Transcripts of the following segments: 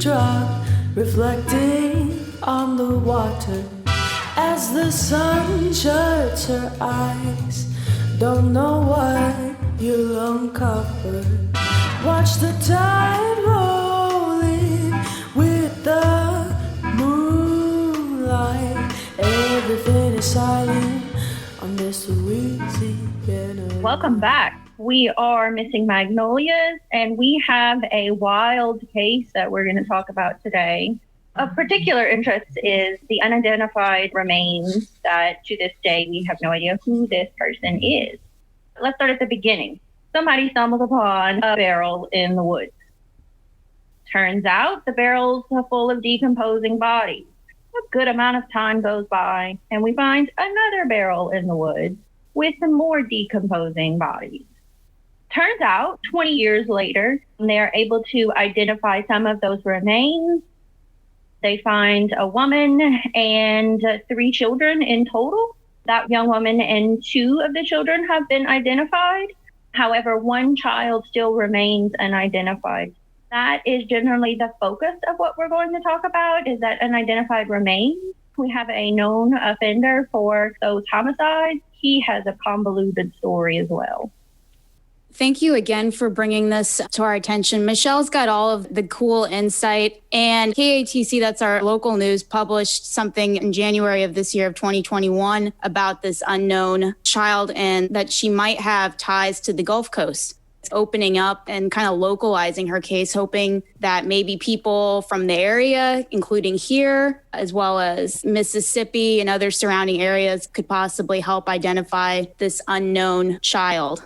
raindrop reflecting on the water as the sun shuts her eyes. Don't know what you'll uncover. Watch the tide roll in with the moonlight. Everything is silent on this Louisiana. Welcome back. We are Missing Magnolias, and we have a wild case that we're going to talk about today. Of particular interest is the unidentified remains that to this day we have no idea who this person is. Let's start at the beginning. Somebody stumbled upon a barrel in the woods. Turns out the barrel's full of decomposing bodies. A good amount of time goes by, and we find another barrel in the woods with some more decomposing bodies. Turns out, 20 years later, they're able to identify some of those remains. They find a woman and 3 children in total. That young woman and 2 of the children have been identified. However, 1 child still remains unidentified. That is generally the focus of what we're going to talk about, is that unidentified remains. We have a known offender for those homicides. He has a convoluted story as well. Thank you again for bringing this to our attention. Michelle's got all of the cool insight, and KATC, that's our local news, published something in January of this year of 2021 about this unknown child and that she might have ties to the Gulf Coast. It's opening up and kind of localizing her case, hoping that maybe people from the area, including here, as well as Mississippi and other surrounding areas, could possibly help identify this unknown child.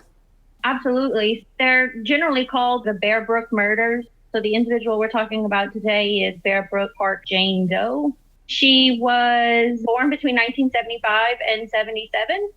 Absolutely. They're generally called the Bear Brook murders. So the individual we're talking about today is Bear Brook Park Jane Doe. She was born between 1975 and 77.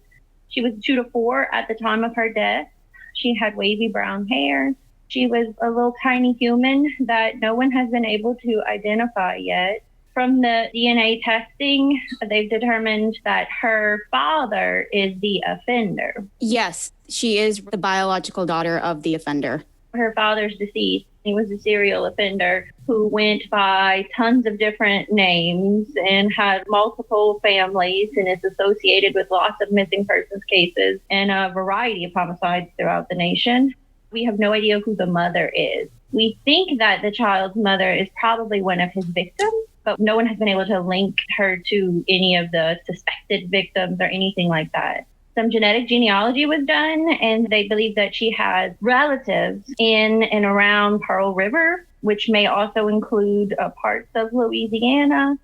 She was 2 to 4 at the time of her death. She had wavy brown hair. She was a little tiny human that no one has been able to identify yet. From the DNA testing, they've determined that her father is the offender. Yes, she is the biological daughter of the offender. Her father's deceased. He was a serial offender who went by tons of different names and had multiple families and is associated with lots of missing persons cases and a variety of homicides throughout the nation. We have no idea who the mother is. We think that the child's mother is probably one of his victims, but no one has been able to link her to any of the suspected victims or anything like that. Some genetic genealogy was done, and they believe that she has relatives in and around Pearl River, which may also include parts of Louisiana.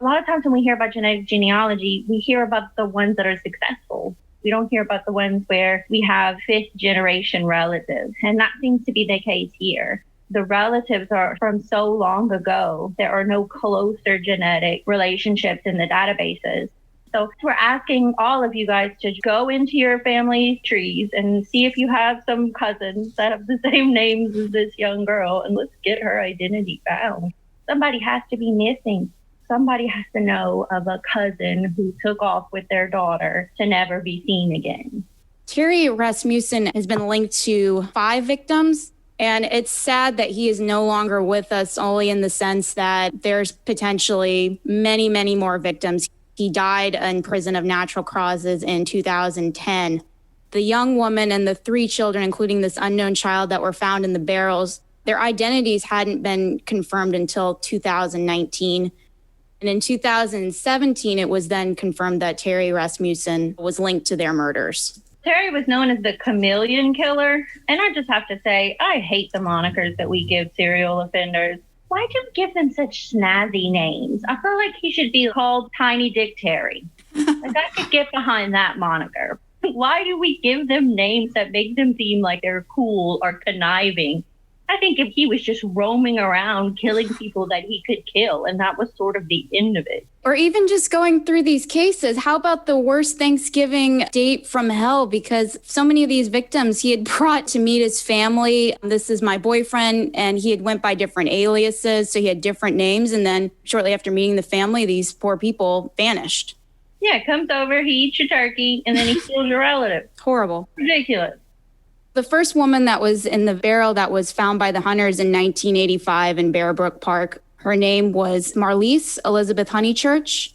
A lot of times when we hear about genetic genealogy, we hear about the ones that are successful. We don't hear about the ones where we have 5th generation relatives, and that seems to be the case here. The relatives are from so long ago, there are no closer genetic relationships in the databases. So we're asking all of you guys to go into your family trees and see if you have some cousins that have the same names as this young girl, and let's get her identity found. Somebody has to be missing. Somebody has to know of a cousin who took off with their daughter to never be seen again. Terry Rasmussen has been linked to 5 victims. And it's sad that he is no longer with us, only in the sense that there's potentially many, many more victims. He died in prison of natural causes in 2010. The young woman and the 3 children, including this unknown child that were found in the barrels, their identities hadn't been confirmed until 2019. And in 2017, it was then confirmed that Terry Rasmussen was linked to their murders. Terry was known as the chameleon killer, and I just have to say, I hate the monikers that we give serial offenders. Why do you give them such snazzy names? I feel like he should be called Tiny Dick Terry. Like, I could get behind that moniker. Why do we give them names that make them seem like they're cool or conniving? I think if he was just roaming around killing people that he could kill, and that was sort of the end of it. Or even just going through these cases, how about the worst Thanksgiving date from hell? Because so many of these victims he had brought to meet his family. This is my boyfriend, and he had went by different aliases, so he had different names. And then shortly after meeting the family, these poor people vanished. Yeah, comes over, he eats your turkey, and then he kills your relative. Horrible. Ridiculous. The first woman that was in the barrel that was found by the hunters in 1985 in Bear Brook Park, her name was Marlise Elizabeth Honeychurch.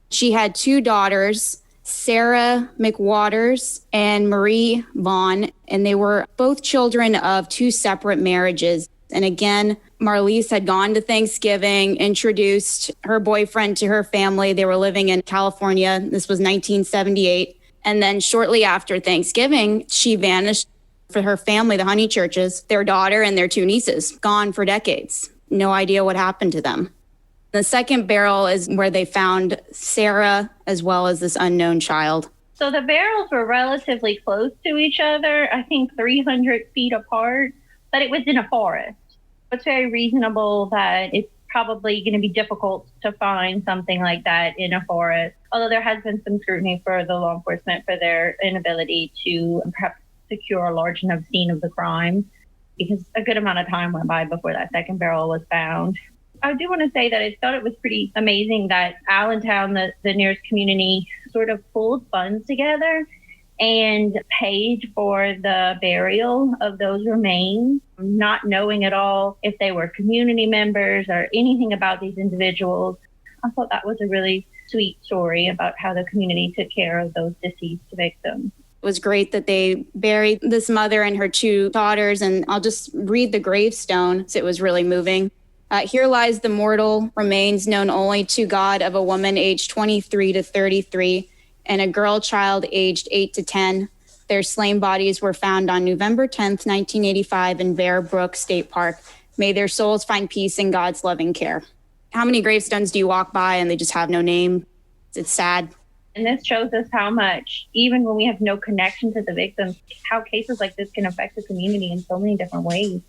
She had two daughters, Sarah McWaters and Marie Vaughn, and they were both children of two separate marriages. And again, Marlise had gone to Thanksgiving, introduced her boyfriend to her family. They were living in California. This was 1978. And then shortly after Thanksgiving, she vanished. For her family, the Honeychurches, their daughter and their two nieces, gone for decades. No idea what happened to them. The second barrel is where they found Sarah as well as this unknown child. So the barrels were relatively close to each other, I think 300 feet apart, but it was in a forest. It's very reasonable that it's probably going to be difficult to find something like that in a forest, although there has been some scrutiny for the law enforcement for their inability to perhaps secure a large enough scene of the crime, because a good amount of time went by before that second barrel was found. I do want to say that I thought it was pretty amazing that Allentown, the nearest community, sort of pulled funds together and paid for the burial of those remains, not knowing at all if they were community members or anything about these individuals. I thought that was a really sweet story about how the community took care of those deceased victims. It was great that they buried this mother and her two daughters, and I'll just read the gravestone. It was really moving. Here lies the mortal remains known only to God of a woman aged 23 to 33 and a girl child aged 8 to 10. Their slain bodies were found on November 10th, 1985 in Bear Brook State Park. May their souls find peace in God's loving care. How many gravestones do you walk by and they just have no name? It's sad. And this shows us how much, even when we have no connection to the victims, how cases like this can affect the community in so many different ways.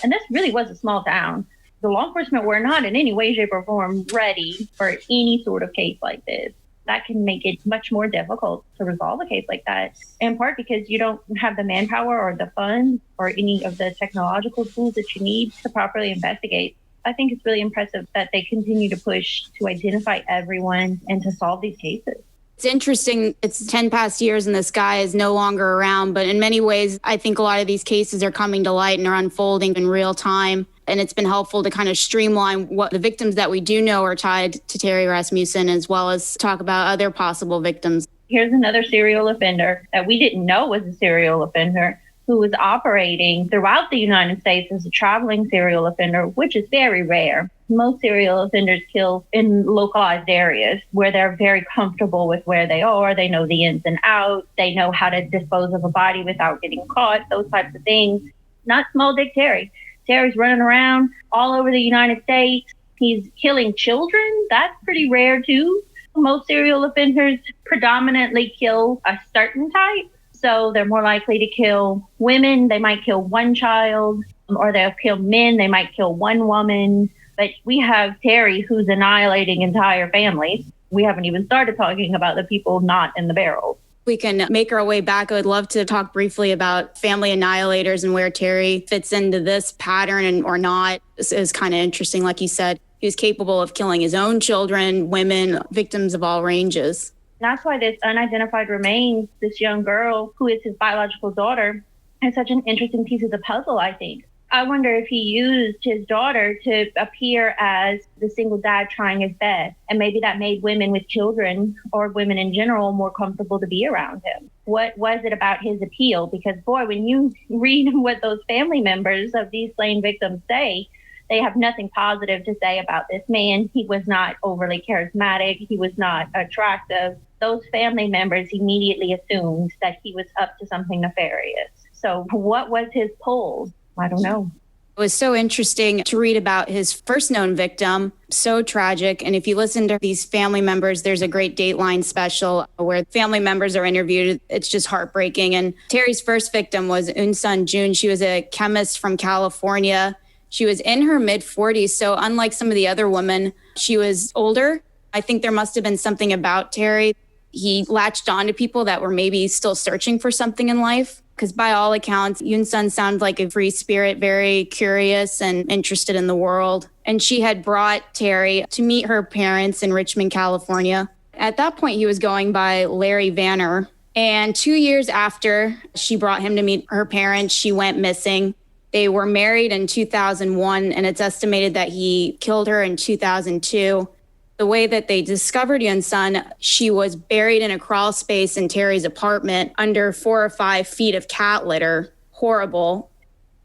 And this really was a small town. The law enforcement were not in any way, shape, or form ready for any sort of case like this. That can make it much more difficult to resolve a case like that, in part because you don't have the manpower or the funds or any of the technological tools that you need to properly investigate. I think it's really impressive that they continue to push to identify everyone and to solve these cases. It's interesting. It's 10 past years and this guy is no longer around. But in many ways, I think a lot of these cases are coming to light and are unfolding in real time. And it's been helpful to kind of streamline what the victims that we do know are tied to Terry Rasmussen, as well as talk about other possible victims. Here's another serial offender that we didn't know was a serial offender, who was operating throughout the United States as a traveling serial offender, which is very rare. Most serial offenders kill in localized areas where they're very comfortable with where they are. They know the ins and outs. They know how to dispose of a body without getting caught, those types of things. Not Small Dick Terry. Terry's running around all over the United States. He's killing children. That's pretty rare too. Most serial offenders predominantly kill a certain type. So they're more likely to kill women. They might kill one child, or they'll kill men. They might kill one woman. But we have Terry, who's annihilating entire families. We haven't even started talking about the people not in the barrel. We can make our way back. I would love to talk briefly about family annihilators and where Terry fits into this pattern or not. This is kind of interesting. Like you said, he was capable of killing his own children, women, victims of all ranges. That's why this unidentified remains, this young girl who is his biological daughter, is such an interesting piece of the puzzle, I think. I wonder if he used his daughter to appear as the single dad trying his best. And maybe that made women with children or women in general more comfortable to be around him. What was it about his appeal? Because, boy, when you read what those family members of these slain victims say, they have nothing positive to say about this man. He was not overly charismatic. He was not attractive. Those family members immediately assumed that he was up to something nefarious. So what was his pull? I don't know. It was so interesting to read about his first known victim. So tragic. And if you listen to these family members, there's a great Dateline special where family members are interviewed. It's just heartbreaking. And Terry's first victim was Unsun June. She was a chemist from California. She was in her mid-40s. So unlike some of the other women, she was older. I think there must have been something about Terry. He latched on to people that were maybe still searching for something in life. Because by all accounts, Unsun sounded like a free spirit, very curious and interested in the world. And she had brought Terry to meet her parents in Richmond, California. At that point, he was going by Larry Vanner. And 2 years after she brought him to meet her parents, she went missing. They were married in 2001, and it's estimated that he killed her in 2002. The way that they discovered Yun-sun, she was buried in a crawl space in Terry's apartment under 4 or 5 feet of cat litter. Horrible.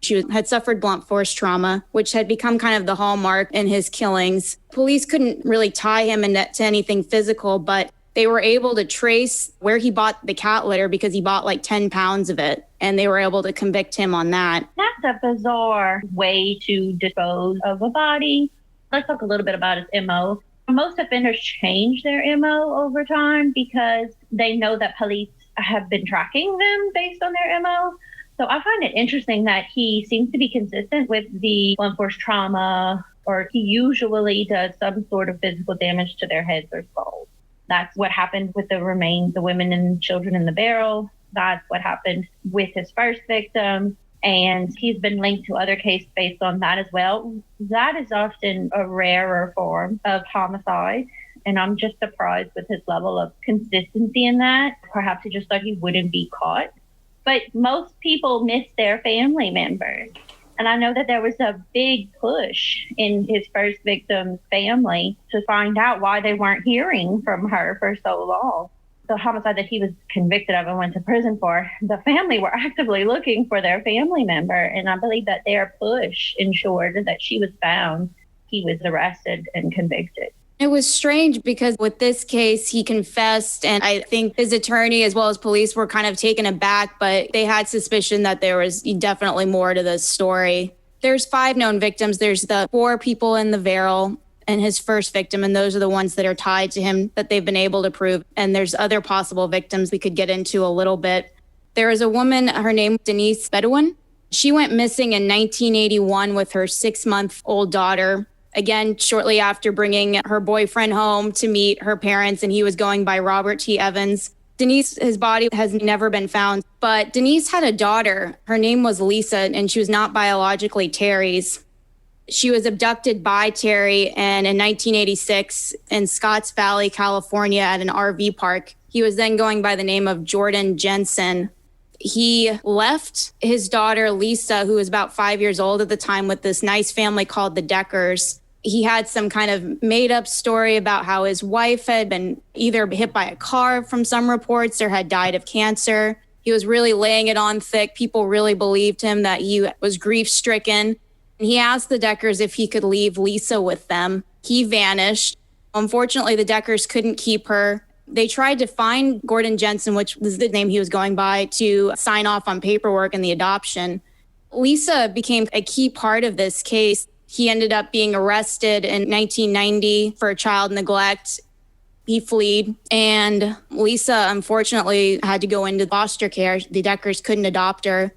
She had suffered blunt force trauma, which had become kind of the hallmark in his killings. Police couldn't really tie him to anything physical, but they were able to trace where he bought the cat litter because he bought like 10 pounds of it, and they were able to convict him on that. That's a bizarre way to dispose of a body. Let's talk a little bit about his MO. Most offenders change their MO over time because they know that police have been tracking them based on their MO. So I find it interesting that he seems to be consistent with the blunt force trauma, or he usually does some sort of physical damage to their heads or skulls. That's what happened with the women and children in the barrel. That's what happened with his first victim. And he's been linked to other cases based on that as well. That is often a rarer form of homicide. And I'm just surprised with his level of consistency in that. Perhaps he just thought he wouldn't be caught. But most people miss their family members. And I know that there was a big push in his first victim's family to find out why they weren't hearing from her for so long. The homicide that he was convicted of and went to prison for, the family were actively looking for their family member. And I believe that their push ensured that she was found, he was arrested and convicted. It was strange because with this case, he confessed, and I think his attorney as well as police were kind of taken aback, but they had suspicion that there was definitely more to this story. There's 5 known victims. There's the 4 people in the barrel and his first victim, and those are the ones that are tied to him that they've been able to prove. And there's other possible victims we could get into a little bit. There is a woman, her name Denise Bedouin. She went missing in 1981 with her 6-month-old daughter. Again, shortly after bringing her boyfriend home to meet her parents, and he was going by Robert T. Evans. Denise, his body has never been found, but Denise had a daughter. Her name was Lisa, and she was not biologically Terry's. She was abducted by Terry, and in 1986 in Scotts Valley, California at an RV park. He was then going by the name of Jordan Jensen. He left his daughter, Lisa, who was about 5 years old at the time, with this nice family called the Deckers. He had some kind of made-up story about how his wife had been either hit by a car from some reports or had died of cancer. He was really laying it on thick. People really believed him that he was grief-stricken. And he asked the Deckers if he could leave Lisa with them. He vanished. Unfortunately, the Deckers couldn't keep her. They tried to find Gordon Jensen, which was the name he was going by, to sign off on paperwork and the adoption. Lisa became a key part of this case. He ended up being arrested in 1990 for child neglect. He fled, and Lisa, unfortunately, had to go into foster care. The Deckers couldn't adopt her.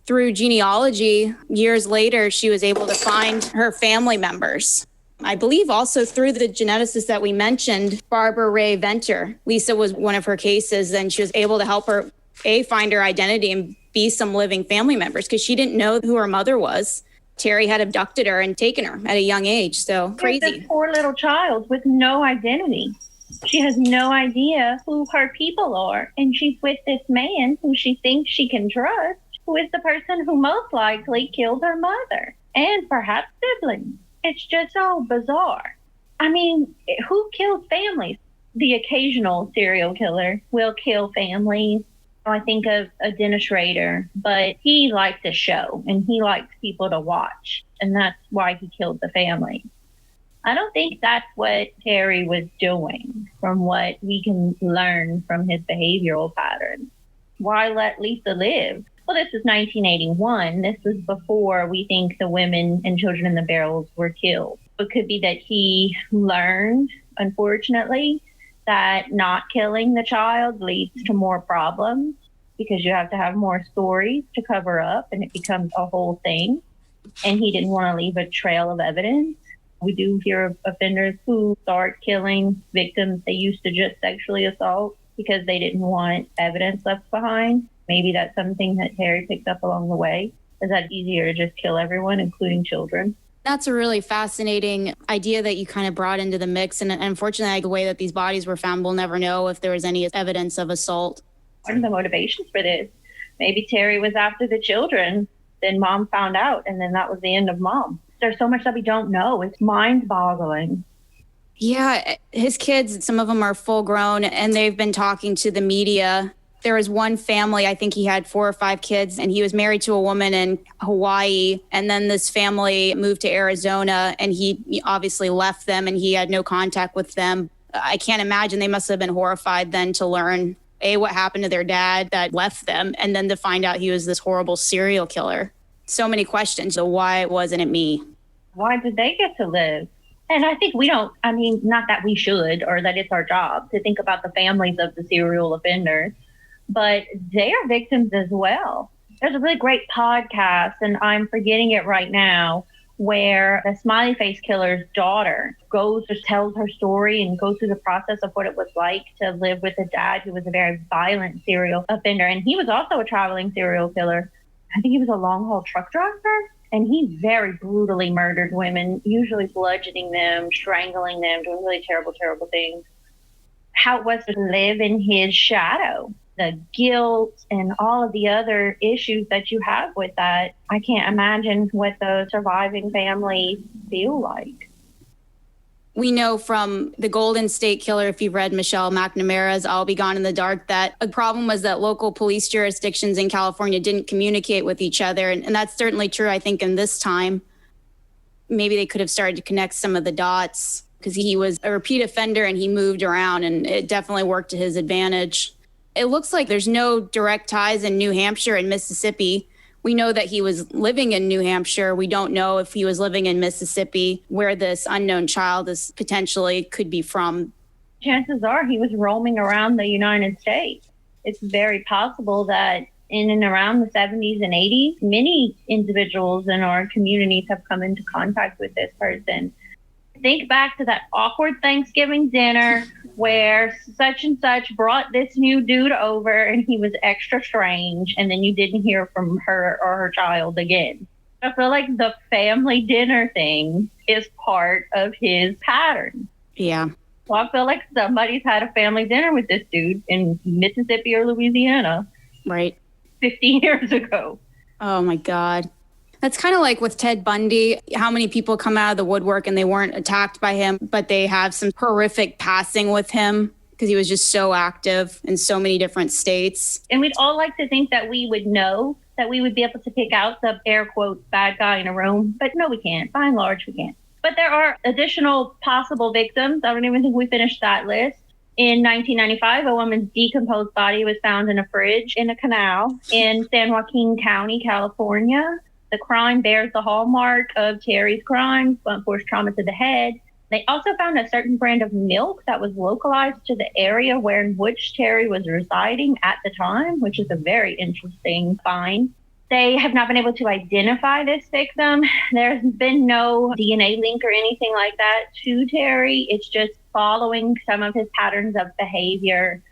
Through genealogy, years later, she was able to find her family members. I believe also through the geneticist that we mentioned, Barbara Ray Venter. Lisa was one of her cases, and she was able to help her, A, find her identity, and B, some living family members, because she didn't know who her mother was. Terry had abducted her and taken her at a young age, so crazy. This poor little child with no identity. She has no idea who her people are, and she's with this man who she thinks she can trust, who is the person who most likely killed her mother and perhaps siblings. It's just so bizarre. I mean, who kills families? The occasional serial killer will kill families. I think of a Dennis Rader, but he likes a show and he likes people to watch. And that's why he killed the family. I don't think that's what Terry was doing from what we can learn from his behavioral patterns. Why let Lisa live? Well, this was 1981. This was before we think the women and children in the barrels were killed. It could be that he learned, unfortunately, that not killing the child leads to more problems because you have to have more stories to cover up and it becomes a whole thing. And he didn't want to leave a trail of evidence. We do hear of offenders who start killing victims they used to just sexually assault because they didn't want evidence left behind. Maybe that's something that Terry picked up along the way. Is that easier to just kill everyone, including children? That's a really fascinating idea that you kind of brought into the mix. And unfortunately, the way that these bodies were found, we'll never know if there was any evidence of assault. What are the motivations for this? Maybe Terry was after the children. Then mom found out, and then that was the end of mom. There's so much that we don't know. It's mind-boggling. Yeah, his kids, some of them are full grown, and they've been talking to the media. There was one family, I think he had 4 or 5 kids, and he was married to a woman in Hawaii. And then this family moved to Arizona, and he obviously left them, and he had no contact with them. I can't imagine. They must have been horrified then to learn, A, what happened to their dad that left them, and then to find out he was this horrible serial killer. So many questions. So why wasn't it me? Why did they get to live? And I think not that we should or that it's our job to think about the families of the serial offenders, but they are victims as well. There's a really great podcast, and I'm forgetting it right now, where the smiley face killer's daughter tells her story and goes through the process of what it was like to live with a dad who was a very violent serial offender. And he was also a traveling serial killer. I think he was a long-haul truck driver. And he very brutally murdered women, usually bludgeoning them, strangling them, doing really terrible, terrible things. How it was to live in his shadow, the guilt and all of the other issues that you have with that. I can't imagine what those surviving families feel like. We know from the Golden State Killer, if you've read Michelle McNamara's I'll Be Gone in the Dark, that a problem was that local police jurisdictions in California didn't communicate with each other. And that's certainly true, I think, in this time. Maybe they could have started to connect some of the dots because he was a repeat offender and he moved around, and it definitely worked to his advantage. It looks like there's no direct ties in New Hampshire and Mississippi. We know that he was living in New Hampshire. We don't know if he was living in Mississippi, where this unknown child is potentially could be from. Chances are he was roaming around the United States. It's very possible that in and around the 70s and 80s, many individuals in our communities have come into contact with this person. Think back to that awkward Thanksgiving dinner where such and such brought this new dude over and he was extra strange, and then you didn't hear from her or her child again. I feel like the family dinner thing is part of his pattern. Yeah. Well, I feel like somebody's had a family dinner with this dude in Mississippi or Louisiana. Right. 15 years ago. Oh, my God. That's kind of like with Ted Bundy, how many people come out of the woodwork and they weren't attacked by him, but they have some horrific passing with him because he was just so active in so many different states. And we'd all like to think that we would know, that we would be able to pick out the air quotes bad guy in a room, but no, we can't. By and large, we can't. But there are additional possible victims. I don't even think we finished that list. In 1995, a woman's decomposed body was found in a fridge in a canal in San Joaquin County, California. The crime bears the hallmark of Terry's crimes, blunt force trauma to the head. They also found a certain brand of milk that was localized to the area where in which Terry was residing at the time, which is a very interesting find. They have not been able to identify this victim. There's been no DNA link or anything like that to Terry. It's just following some of his patterns of behavior.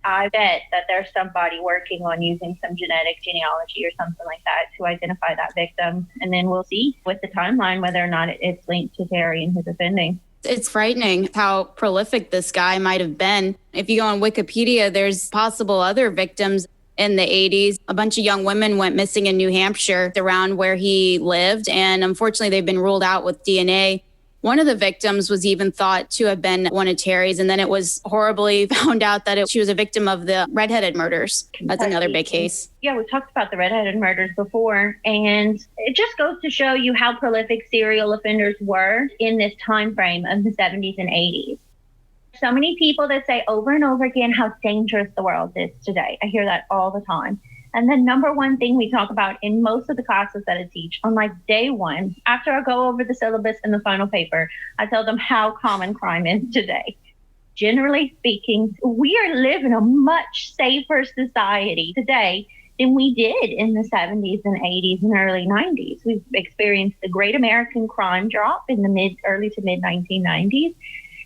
I bet that there's somebody working on using some genetic genealogy or something like that to identify that victim. And then we'll see with the timeline whether or not it's linked to Terry and his offending. It's frightening how prolific this guy might have been. If you go on Wikipedia, there's possible other victims in the 80s. A bunch of young women went missing in New Hampshire around where he lived. And unfortunately, they've been ruled out with DNA. One of the victims was even thought to have been one of Terry's, and then it was horribly found out that she was a victim of the redheaded murders. That's another big case. Yeah, we talked about the redheaded murders before, and it just goes to show you how prolific serial offenders were in this time frame of the 70s and 80s. So many people that say over and over again how dangerous the world is today. I hear that all the time. And the number one thing we talk about in most of the classes that I teach on like day one, after I go over the syllabus and the final paper, I tell them how common crime is today. Generally speaking, we are living a much safer society today than we did in the 70s and 80s and early 90s. We've experienced the great American crime drop in the early to mid 1990s.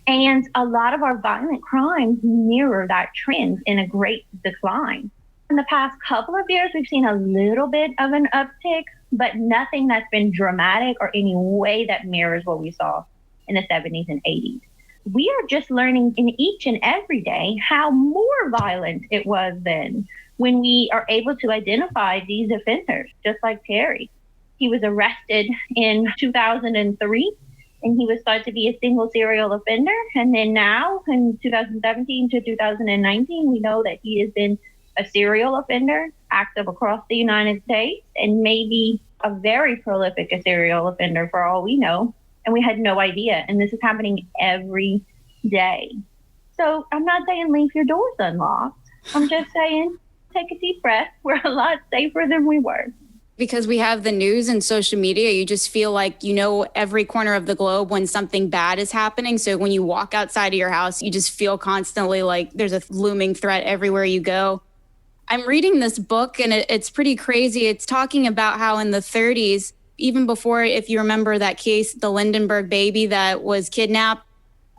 And a lot of our violent crimes mirror that trend in a great decline. In the past couple of years, we've seen a little bit of an uptick, but nothing that's been dramatic or any way that mirrors what we saw in the 70s and 80s. We are just learning in each and every day how more violent it was then when we are able to identify these offenders, just like Terry. He was arrested in 2003 and he was thought to be a single serial offender. And then now in 2017 to 2019, we know that he has been a serial offender, active across the United States, and maybe a very prolific serial offender for all we know. And we had no idea. And this is happening every day. So I'm not saying leave your doors unlocked. I'm just saying take a deep breath. We're a lot safer than we were. Because we have the news and social media, you just feel like you know every corner of the globe when something bad is happening. So when you walk outside of your house, you just feel constantly like there's a looming threat everywhere you go. I'm reading this book and it's pretty crazy. It's talking about how in the 30s, even before, if you remember that case, the Lindenberg baby that was kidnapped,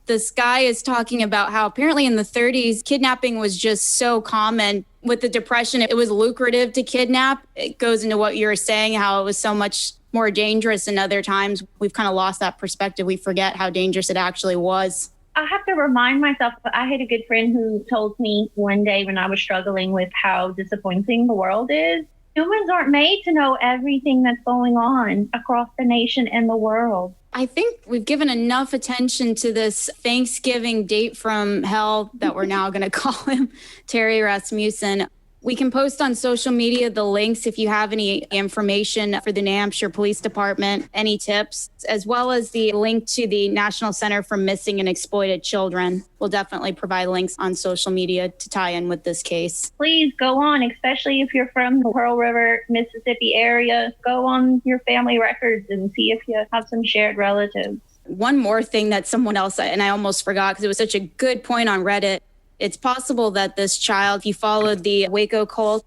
this guy is talking about how apparently in the 30s, kidnapping was just so common. With the Depression, it was lucrative to kidnap. It goes into what you were saying, how it was so much more dangerous in other times. We've kind of lost that perspective. We forget how dangerous it actually was. I have to remind myself, I had a good friend who told me one day when I was struggling with how disappointing the world is, humans aren't made to know everything that's going on across the nation and the world. I think we've given enough attention to this Thanksgiving date from hell that we're now going to call him, Terry Rasmussen. We can post on social media the links if you have any information for the New Hampshire Police Department, any tips, as well as the link to the National Center for Missing and Exploited Children. We'll definitely provide links on social media to tie in with this case. Please go on, especially if you're from the Pearl River, Mississippi area. Go on your family records and see if you have some shared relatives. One more thing that someone else, and I almost forgot because it was such a good point on Reddit. It's possible that this child, if you followed the Waco cult,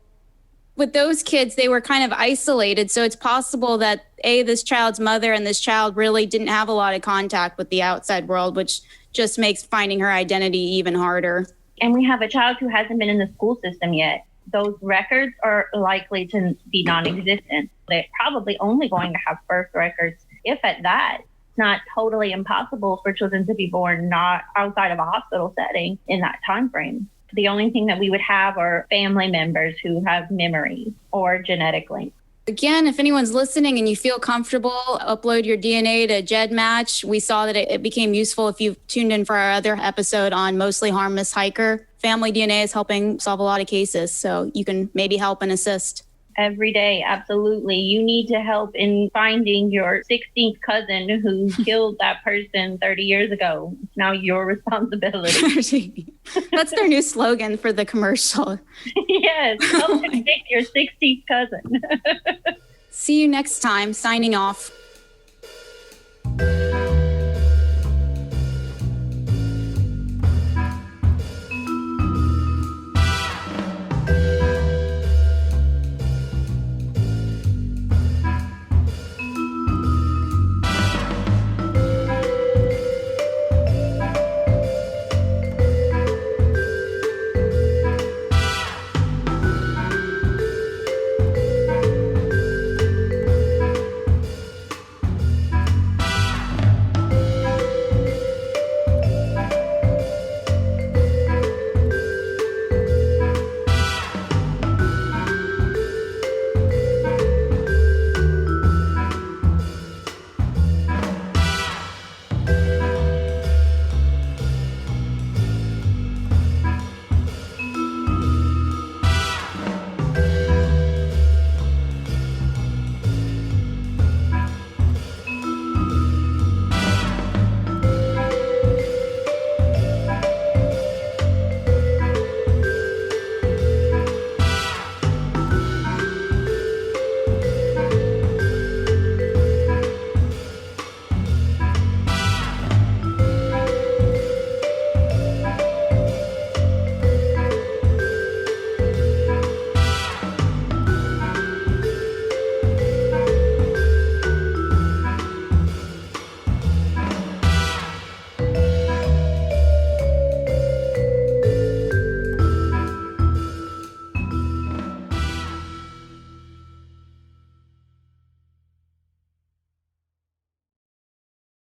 with those kids, they were kind of isolated. So it's possible that, this child's mother and this child really didn't have a lot of contact with the outside world, which just makes finding her identity even harder. And we have a child who hasn't been in the school system yet. Those records are likely to be non-existent. They're probably only going to have birth records, if at that. Not totally impossible for children to be born not outside of a hospital setting in that time frame. The only thing that we would have are family members who have memories or genetic links. Again, if anyone's listening and you feel comfortable, upload your DNA to GEDmatch. We saw that it became useful if you've tuned in for our other episode on Mostly Harmless Hiker. Family DNA is helping solve a lot of cases, so you can maybe help and assist. Every day, absolutely. You need to help in finding your 16th cousin who killed that person 30 years ago. It's now your responsibility. That's their new slogan for the commercial. Yes, help convict your 16th cousin. See you next time. Signing off.